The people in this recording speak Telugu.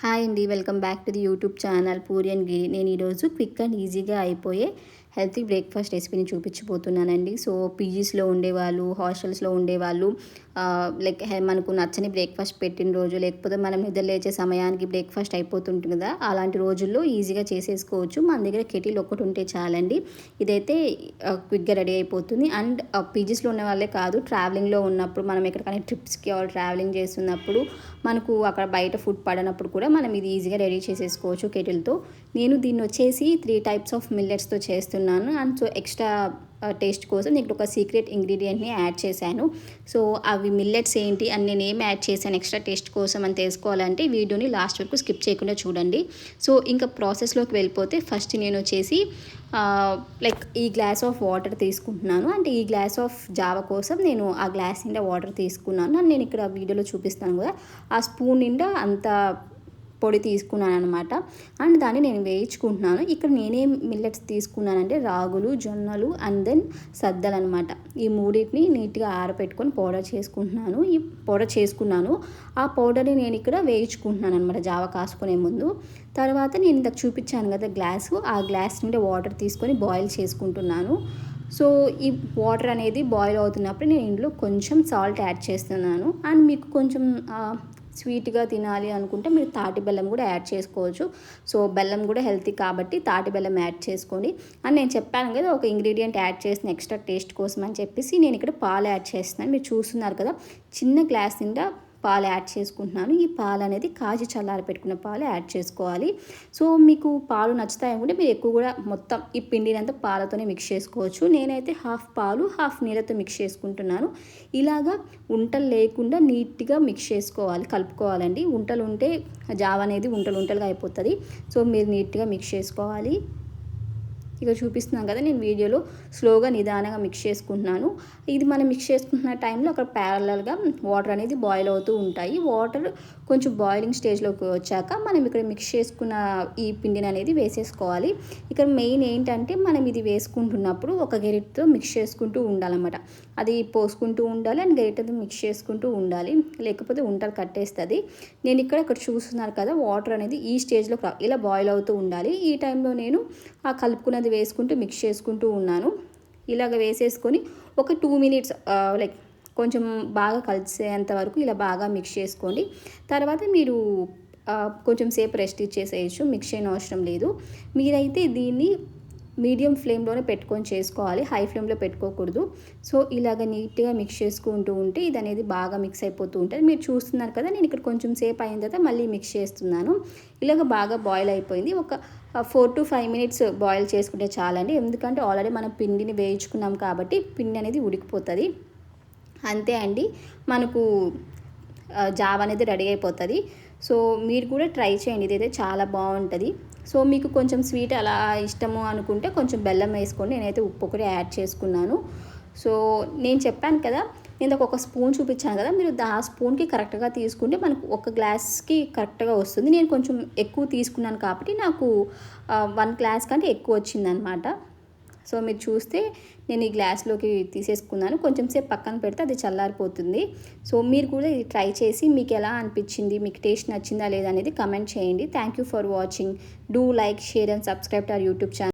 హాయ్ అండి, welcome back to the YouTube channel Puri and Giri. నేను ఈరోజు క్విక్ అండ్ ఈజీగా అయిపోయే హెల్తీ బ్రేక్ఫాస్ట్ రెసిపీని చూపించబోతున్నానండి. సో పీజీస్లో ఉండేవాళ్ళు, హాస్టల్స్లో ఉండేవాళ్ళు లైక్ మనకు నచ్చని బ్రేక్ఫాస్ట్ పెట్టిన రోజు, లేకపోతే మనం నిద్ర లేచే సమయానికి బ్రేక్ఫాస్ట్ అయిపోతుంటుంది కదా, అలాంటి రోజుల్లో ఈజీగా చేసేసుకోవచ్చు. మన దగ్గర కెటిల్ ఒకటి ఉంటే చాలండి. ఇదైతే క్విక్గా రెడీ అయిపోతుంది. అండ్ పీజీస్లో ఉన్న వాళ్ళే కాదు, ట్రావెలింగ్లో ఉన్నప్పుడు మనం ఎక్కడికైనా ట్రిప్స్కి ఆర్ ట్రావెలింగ్ చేస్తున్నప్పుడు మనకు అక్కడ బయట ఫుడ్ పడనప్పుడు కూడా మనం ఇది ఈజీగా రెడీ చేసేసుకోవచ్చు కెటిల్తో. నేను దీన్ని వచ్చేసి 3 టైప్స్ ఆఫ్ మిల్లెట్స్తో చేస్తున్నాను. అండ్ సో ఎక్స్ట్రా టేస్ట్ కోసం నేను ఒక సీక్రెట్ ఇంగ్రీడియంట్ని యాడ్ చేశాను. సో అవి మిల్లెట్స్ ఏంటి అని నేను ఏం యాడ్ చేశాను ఎక్స్ట్రా టేస్ట్ కోసం అని తెలుసుకోవాలంటే వీడియోని లాస్ట్ వరకు స్కిప్ చేయకుండా చూడండి. సో ఇంకా ప్రాసెస్లోకి వెళ్ళిపోతే ఫస్ట్ నేను వచ్చేసి లైక్ ఈ గ్లాస్ ఆఫ్ వాటర్ తీసుకుంటున్నాను. అంటే ఈ గ్లాస్ ఆఫ్ జావ కోసం నేను ఆ గ్లాస్ నిండా వాటర్ తీసుకున్నాను. అని నేను ఇక్కడ వీడియోలో చూపిస్తాను కదా, ఆ స్పూన్ నిండా అంత పొడి తీసుకున్నాను అనమాట. అండ్ దాన్ని నేను వేయించుకుంటున్నాను. ఇక్కడ నేనేం మిల్లెట్స్ తీసుకున్నానంటే రాగులు, జొన్నలు అండ్ దెన్ సద్దలు అనమాట. ఈ మూడింటిని నీట్గా ఆరబెట్టుకొని పౌడర్ చేసుకున్నాను. ఆ పౌడర్ని నేను ఇక్కడ వేయించుకుంటున్నాను అనమాట జావ కాసుకునే ముందు. తర్వాత నేను ఇందాక చూపించాను కదా గ్లాసు, ఆ గ్లాస్ నుండి వాటర్ తీసుకొని బాయిల్ చేసుకుంటున్నాను. సో ఈ వాటర్ అనేది బాయిల్ అవుతున్నప్పుడు నేను ఇందులో కొంచెం సాల్ట్ యాడ్ చేస్తున్నాను. అండ్ మీకు కొంచెం స్వీట్గా తినాలి అనుకుంటే మీరు తాటి బెల్లం కూడా యాడ్ చేసుకోవచ్చు. సో బెల్లం కూడా హెల్తీ కాబట్టి తాటి బెల్లం యాడ్ చేసుకోండి. అని నేను చెప్పాను కదా, ఒక ఇంగ్రీడియంట్ యాడ్ చేసిన ఎక్స్ట్రా టేస్ట్ కోసం అని చెప్పేసి నేను ఇక్కడ పాలు యాడ్ చేస్తున్నాను. మీరు చూస్తున్నారు కదా, చిన్న గ్లాస్ నిండా పాలు యాడ్ చేసుకుంటున్నాను. ఈ పాలు అనేది కాచి చల్లారి పెట్టుకున్న పాలు యాడ్ చేసుకోవాలి. సో మీకు పాలు నచ్చుతాయి అనుకుంటే మీరు ఎక్కువ కూడా మొత్తం ఈ పిండినంతా పాలతోనే మిక్స్ చేసుకోవచ్చు. నేనైతే హాఫ్ పాలు హాఫ్ నీళ్ళతో మిక్స్ చేసుకుంటున్నాను. ఇలాగా ఉంటలు లేకుండా నీట్గా మిక్స్ చేసుకోవాలి, కలుపుకోవాలండి. ఉంటలు ఉంటే జావ అనేది ఉంటలుగా అయిపోతుంది. సో మీరు నీట్గా మిక్స్ చేసుకోవాలి. ఇక చూపిస్తున్నాం కదా, నేను వీడియోలో స్లోగా నిదానంగా మిక్స్ చేసుకుంటున్నాను. ఇది మనం మిక్స్ చేసుకుంటున్న టైంలో అక్కడ ప్యారలల్గా వాటర్ అనేది బాయిల్ అవుతూ ఉంటాయి. వాటర్ కొంచెం బాయిలింగ్ స్టేజ్లోకి వచ్చాక మనం ఇక్కడ మిక్స్ చేసుకున్న ఈ పిండిని అనేది వేసేసుకోవాలి. ఇక్కడ మెయిన్ ఏంటంటే మనం ఇది వేసుకుంటున్నప్పుడు ఒక గరిటెతో మిక్స్ చేసుకుంటూ ఉండాలన్నమాట. అది పోసుకుంటూ ఉండాలి అండ్ గరిటెతో మిక్స్ చేసుకుంటూ ఉండాలి, లేకపోతే ఉంటలు కట్టేస్తుంది. నేను ఇక్కడ చూస్తున్నారు కదా, వాటర్ అనేది ఈ స్టేజ్లో ఇలా బాయిల్ అవుతూ ఉండాలి. ఈ టైంలో నేను ఆ కలుపుకున్నది వేసుకుంటూ మిక్స్ చేసుకుంటూ ఉన్నాను. ఇలాగ వేసేసుకొని ఒక 2 మినిట్స్ లైక్ కొంచెం బాగా కలిసేంత వరకు ఇలా బాగా మిక్స్ చేసుకోండి. తర్వాత మీరు కొంచెం సేపు రెస్ట్ ఇచ్చేసేయచ్చు, మిక్స్ చేయని అవసరం లేదు. మీరైతే దీన్ని మీడియం ఫ్లేమ్లోనే పెట్టుకొని చేసుకోవాలి, హై ఫ్లేమ్లో పెట్టుకోకూడదు. సో ఇలాగ నీట్గా మిక్స్ చేసుకుంటూ ఉంటే ఇది అనేది బాగా మిక్స్ అయిపోతూ ఉంటుంది. మీరు చూస్తున్నారు కదా, నేను ఇక్కడ కొంచెం సేపు అయిన తర్వాత మళ్ళీ మిక్స్ చేస్తున్నాను. ఇలాగ బాగా బాయిల్ అయిపోయింది. ఒక 4 to 5 మినిట్స్ బాయిల్ చేసుకుంటే చాలండి. ఎందుకంటే ఆల్రెడీ మనం పిండిని వేయించుకున్నాం కాబట్టి పిండి అనేది ఉడికిపోతుంది. అంతే అండి, మనకు జావ అనేది రెడీ అయిపోతుంది. సో మీరు కూడా ట్రై చేయండి, ఇదైతే చాలా బాగుంటుంది. సో మీకు కొంచెం స్వీట్ అలా ఇష్టము అనుకుంటే కొంచెం బెల్లం వేసుకోండి. నేనైతే ఉప్పు ఒకటి యాడ్ చేసుకున్నాను. సో నేను చెప్పాను కదా, నేను ఒక స్పూన్ చూపించాను కదా, మీరు ఆ స్పూన్కి కరెక్ట్గా తీసుకుంటే మనకు ఒక గ్లాస్కి కరెక్ట్గా వస్తుంది. నేను కొంచెం ఎక్కువ తీసుకున్నాను కాబట్టి నాకు 1 గ్లాస్ కంటే ఎక్కువ వచ్చిందనమాట. సో మీరు చూస్తే నేను ఈ గ్లాస్లోకి తీసేసుకున్నాను. కొంచెం సేపు పక్కన పెడితే అది చల్లారిపోతుంది. సో మీరు కూడా ఇది ట్రై చేసి మీకు ఎలా అనిపించింది, మీకు టేస్ట్ నచ్చిందా లేదా అనేది కమెంట్ చేయండి. Thank you for watching. Do like, share and subscribe to our YouTube channel.